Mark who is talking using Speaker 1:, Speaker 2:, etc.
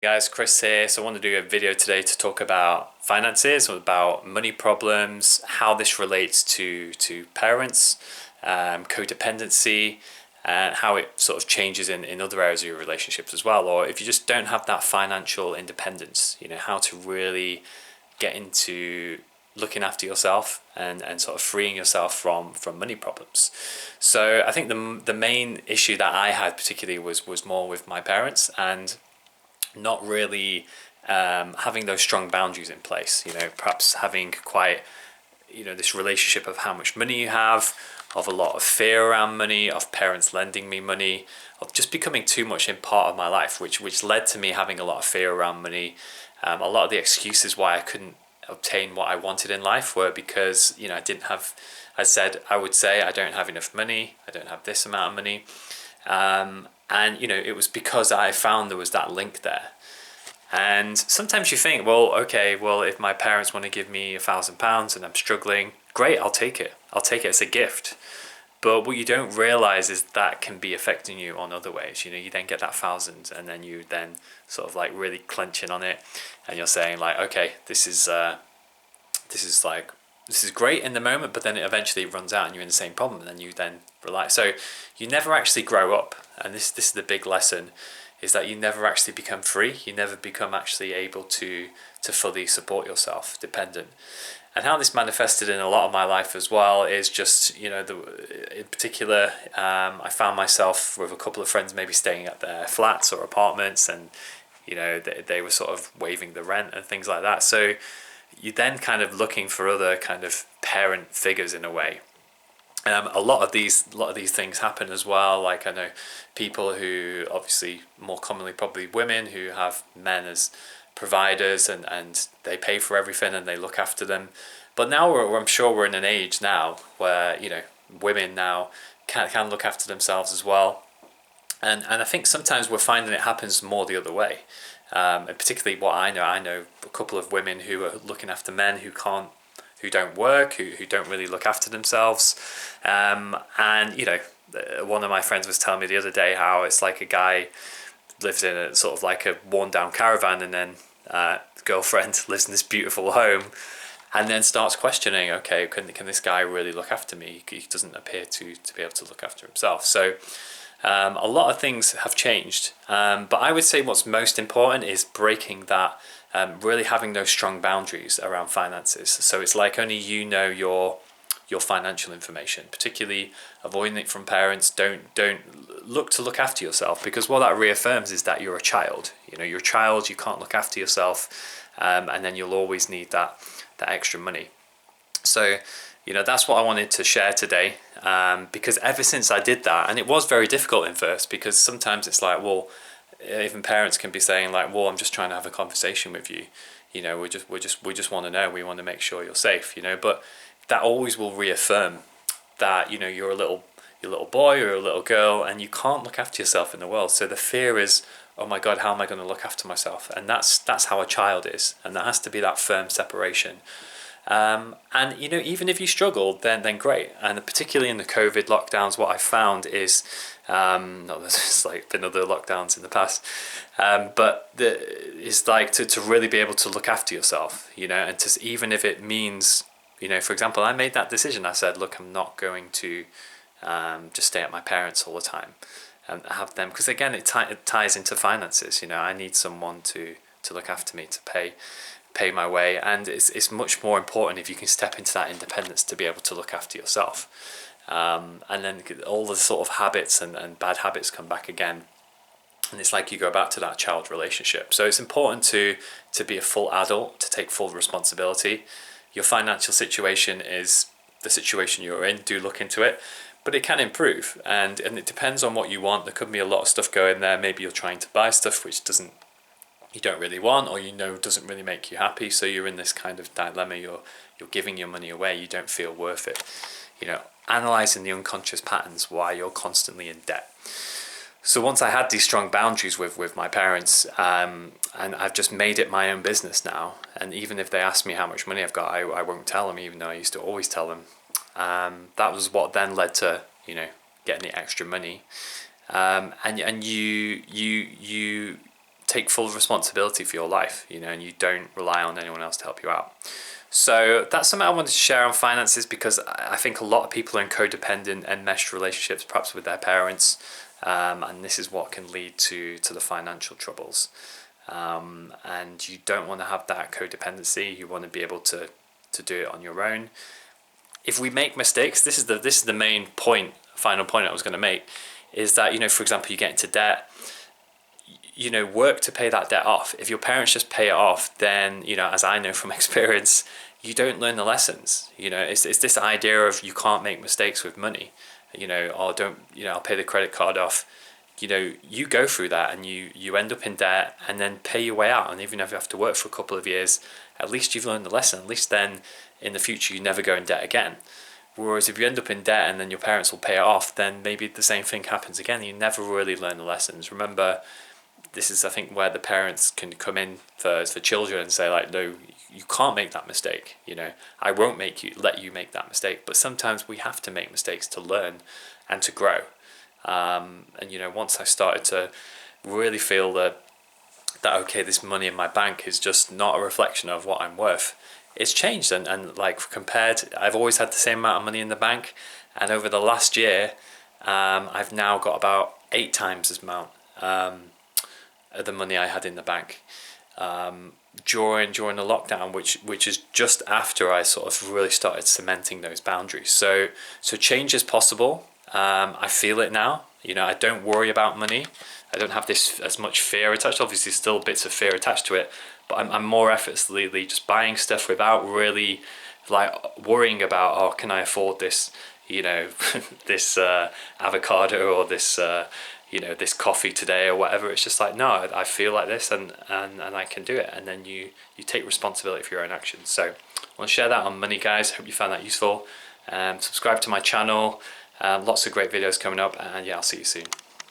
Speaker 1: Guys, Chris here. So I want to do a video today to talk about finances, about money problems, how this relates to parents, codependency, and how it sort of changes in other areas of your relationships as well. Or if you just don't have that financial independence, how to really get into looking after yourself and sort of freeing yourself from money problems. So I think the main issue that I had particularly was more with my parents and not really having those strong boundaries in place. Perhaps having quite this relationship of how much money you have, of a lot of fear around money, of parents lending me money, of just becoming too much in part of my life, which led to me having a lot of fear around money. A lot of the excuses why I couldn't obtain what I wanted in life were because I didn't have. I would say I don't have enough money. I don't have this amount of money. And it was because I found there was that link there. And sometimes you think, well, okay, well, if my parents want to give me £1,000 and I'm struggling, great, I'll take it. I'll take it as a gift. But what you don't realize is that can be affecting you on other ways. You then get that thousand, and then you then sort of like really clenching on it, and you're saying like, okay, this is like this is great in the moment, but then it eventually runs out and you're in the same problem, and then you then rely. So you never actually grow up, and this is the big lesson, is that you never actually become free. You never become actually able to fully support yourself, dependent. And how this manifested in a lot of my life as well is just, in particular, I found myself with a couple of friends maybe staying at their flats or apartments, and they were sort of waiving the rent and things like that. So you then kind of looking for other kind of parent figures in a way. A lot of these things happen as well. Like I know people who, obviously more commonly probably women, who have men as providers, and they pay for everything and they look after them. But now I'm sure we're in an age now where women now can look after themselves as well. And I think sometimes we're finding it happens more the other way. And particularly what I know a couple of women who are looking after men who don't work, who don't really look after themselves. And one of my friends was telling me the other day how it's like a guy lives in a sort of like a worn down caravan, and then girlfriend lives in this beautiful home, and then starts questioning, okay, can this guy really look after me? He doesn't appear to be able to look after himself. So a lot of things have changed, but I would say what's most important is breaking that, really having those strong boundaries around finances. So it's like only your financial information, particularly avoiding it from parents. Don't look after yourself, because what that reaffirms is that you're a child. You're a child, you can't look after yourself, and then you'll always need that extra money. So that's what I wanted to share today, because ever since I did that, and it was very difficult in first, because sometimes it's like, well, even parents can be saying like, well, I'm just trying to have a conversation with you, we just want to know, we want to make sure you're safe, but that always will reaffirm that you're a little boy or a little girl, and you can't look after yourself in the world. So the fear is, oh my God, how am I going to look after myself? And that's how a child is, and there has to be that firm separation. And even if you struggle, then great. And particularly in the COVID lockdowns, what I found is, there's like been other lockdowns in the past, but it's like to really be able to look after yourself, and to, even if it means, for example, I made that decision. I said, look, I'm not going to just stay at my parents all the time and have them, because again, it ties into finances. I need someone to look after me, to pay my way, and it's much more important if you can step into that independence to be able to look after yourself, and then all the sort of habits and bad habits come back again, and it's like you go back to that child relationship. So it's important to be a full adult, to take full responsibility. Your financial situation is the situation you're in. Do look into it, but it can improve, and it depends on what you want. There could be a lot of stuff going there. Maybe you're trying to buy stuff which you don't really want, or doesn't really make you happy, so you're in this kind of dilemma. You're giving your money away, you don't feel worth it. Analyzing the unconscious patterns why you're constantly in debt. So once I had these strong boundaries with my parents, and I've just made it my own business now, and even if they ask me how much money I've got, I won't tell them, even though I used to always tell them. That was what then led to getting the extra money, and you take full responsibility for your life, you know, and you don't rely on anyone else to help you out. So that's something I wanted to share on finances, because I think a lot of people are in codependent and enmeshed relationships, perhaps with their parents, and this is what can lead to the financial troubles. And you don't want to have that codependency. You want to be able to do it on your own. If we make mistakes, this is the main point, final point I was going to make, is that, you know, for example, you get into debt, you know, work to pay that debt off. If your parents just pay it off, then, you know, as I know from experience, you don't learn the lessons. You know, it's this idea of you can't make mistakes with money, you know, or don't, you know, I'll pay the credit card off. You know, you go through that and you end up in debt and then pay your way out. And even if you have to work for a couple of years, at least you've learned the lesson. At least then in the future, you never go in debt again. Whereas if you end up in debt and then your parents will pay it off, then maybe the same thing happens again. You never really learn the lessons. Remember, this is, I think, where the parents can come in for children and say, like, no, you can't make that mistake. You know, I won't let you make that mistake. But sometimes we have to make mistakes to learn and to grow. And, you know, once I started to really feel that okay, this money in my bank is just not a reflection of what I'm worth, it's changed. And like, compared, I've always had the same amount of money in the bank. And over the last year, I've now got about 8 times this amount. The money I had in the bank during the lockdown, which is just after I sort of really started cementing those boundaries. So change is possible. I feel it now. You know, I don't worry about money. I don't have this as much fear attached. Obviously, still bits of fear attached to it, but I'm more effortlessly just buying stuff without really like worrying about, oh, can I afford this? You know, this avocado, or this you know, this coffee today, or whatever. It's just like, no, I feel like this, and I can do it. And then you take responsibility for your own actions. So I want to share that on money, guys. Hope you found that useful. Subscribe to my channel. Lots of great videos coming up, and yeah, I'll see you soon.